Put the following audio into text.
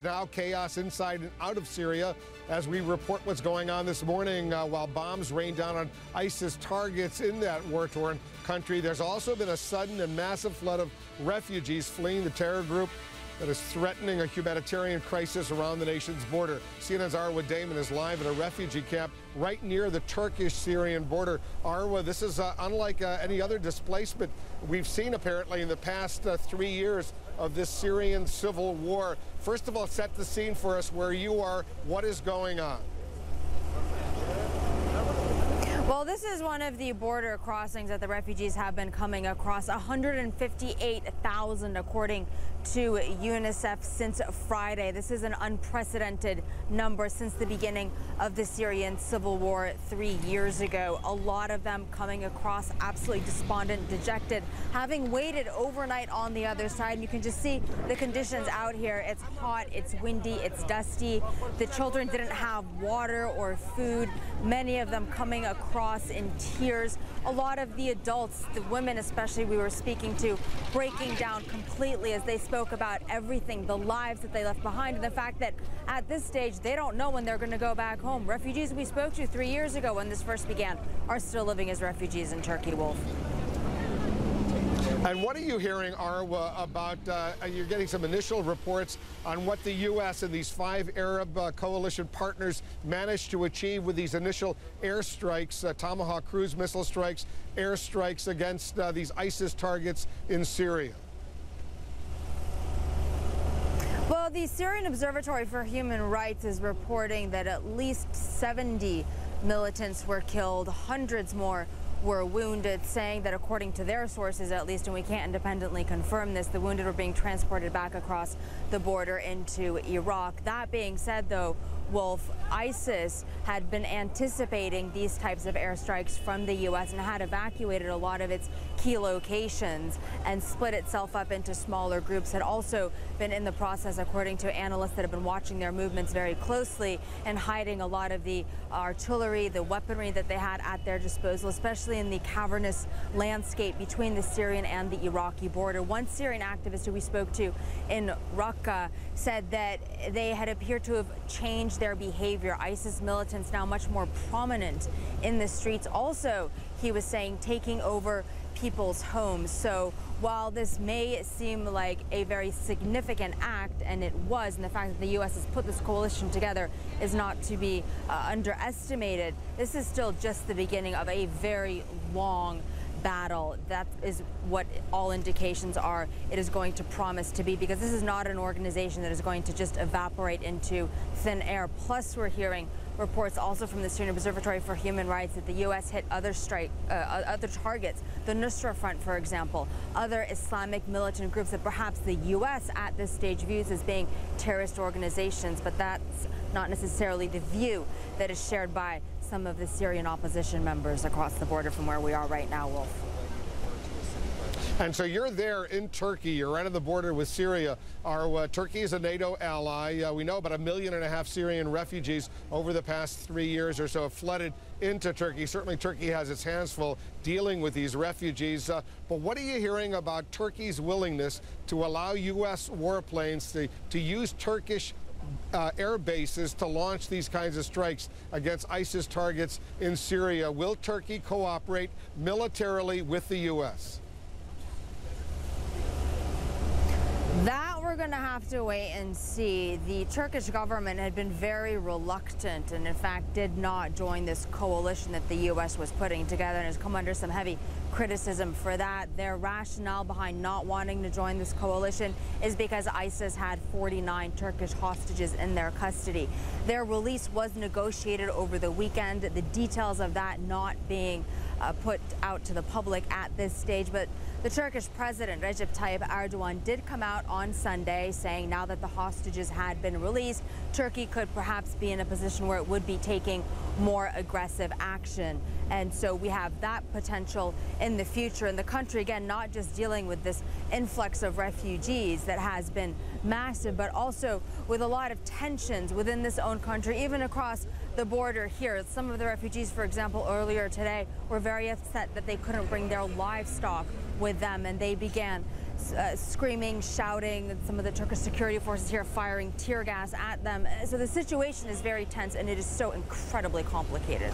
Now chaos inside and out of Syria as we report what's going on this morning while bombs rain down on ISIS targets in that war-torn country. There's also been a sudden and massive flood of refugees fleeing the terror group that is threatening a humanitarian crisis around the nation's border. CNN's Arwa Damon is live at a refugee camp right near the Turkish-Syrian border. Arwa, this is unlike any other displacement we've seen apparently in the past 3 years of this Syrian civil war. First of all, set the scene for us where you are. What is going on? Well, this is one of the border crossings that the refugees have been coming across, 158,000 according to UNICEF since Friday. This is an unprecedented number since the beginning of the Syrian civil war 3 years ago. A lot of them coming across absolutely despondent, dejected, having waited overnight on the other side. You can just see the conditions out here. It's hot, it's windy, it's dusty. The children didn't have water or food. Many of them coming across in tears. A lot of the adults, the women especially we were speaking to, breaking down completely as they spoke about everything, the lives that they left behind, and the fact that at this stage they don't know when they're going to go back home. Refugees we spoke to 3 years ago when this first began are still living as refugees in Turkey, Wolf. And what are you hearing, Arwa, about, you're getting some initial reports on what the U.S. and these 5 Arab coalition partners managed to achieve with these initial airstrikes, Tomahawk cruise missile strikes, airstrikes against these ISIS targets in Syria? Well, the Syrian Observatory for Human Rights is reporting that at least 70 militants were killed, hundreds more were wounded, saying that according to their sources at least, and we can't independently confirm this, the wounded were being transported back across the border into Iraq. That being said, though, Wolf, ISIS had been anticipating these types of airstrikes from the U.S. and had evacuated a lot of its key locations and split itself up into smaller groups, had also been in the process, according to analysts that have been watching their movements very closely, and hiding a lot of the artillery, the weaponry that they had at their disposal, especially in the cavernous landscape between the Syrian and the Iraqi border. One Syrian activist who we spoke to in Raqqa said that they had appeared to have changed their behavior. ISIS militants now much more prominent in the streets. Also, he was saying, taking over people's homes. So while this may seem like a very significant act, and it was, and the fact that the U.S. has put this coalition together is not to be underestimated, this is still just the beginning of a very long battle. That is what all indications are it is going to promise to be, because this is not an organization that is going to just evaporate into thin air. Plus, we're hearing reports also from the Syrian Observatory for Human Rights that the U.S. hit other targets, the Nusra Front, for example, other Islamic militant groups that perhaps the U.S. at this stage views as being terrorist organizations, but that's not necessarily the view that is shared by some of the Syrian opposition members across the border from where we are right now, Wolf. And so you're there in Turkey, you're right on the border with Syria. Turkey is a NATO ally. We know about 1.5 million Syrian refugees over the past 3 years or so have flooded into Turkey. Certainly Turkey has its hands full dealing with these refugees. But what are you hearing about Turkey's willingness to allow U.S. warplanes to use Turkish air bases to launch these kinds of strikes against ISIS targets in Syria? Will Turkey cooperate militarily with the U.S.? That we're going to have to wait and see. The Turkish government had been very reluctant and in fact did not join this coalition that the U.S. was putting together, and has come under some heavy criticism for that. Their rationale behind not wanting to join this coalition is because ISIS had 49 Turkish hostages in their custody. Their release was negotiated over the weekend, the details of that not being put out to the public at this stage. But the Turkish president, Recep Tayyip Erdogan, did come out on Sunday saying now that the hostages had been released, Turkey could perhaps be in a position where it would be taking more aggressive action. And so we have that potential in the future. And the country, again, not just dealing with this influx of refugees that has been massive, but also with a lot of tensions within this own country, even across the border here. Some of the refugees, for example, earlier today were very upset that they couldn't bring their livestock with them, and they began screaming, shouting. Some of the Turkish security forces here firing tear gas at them. So the situation is very tense, and it is so incredibly complicated.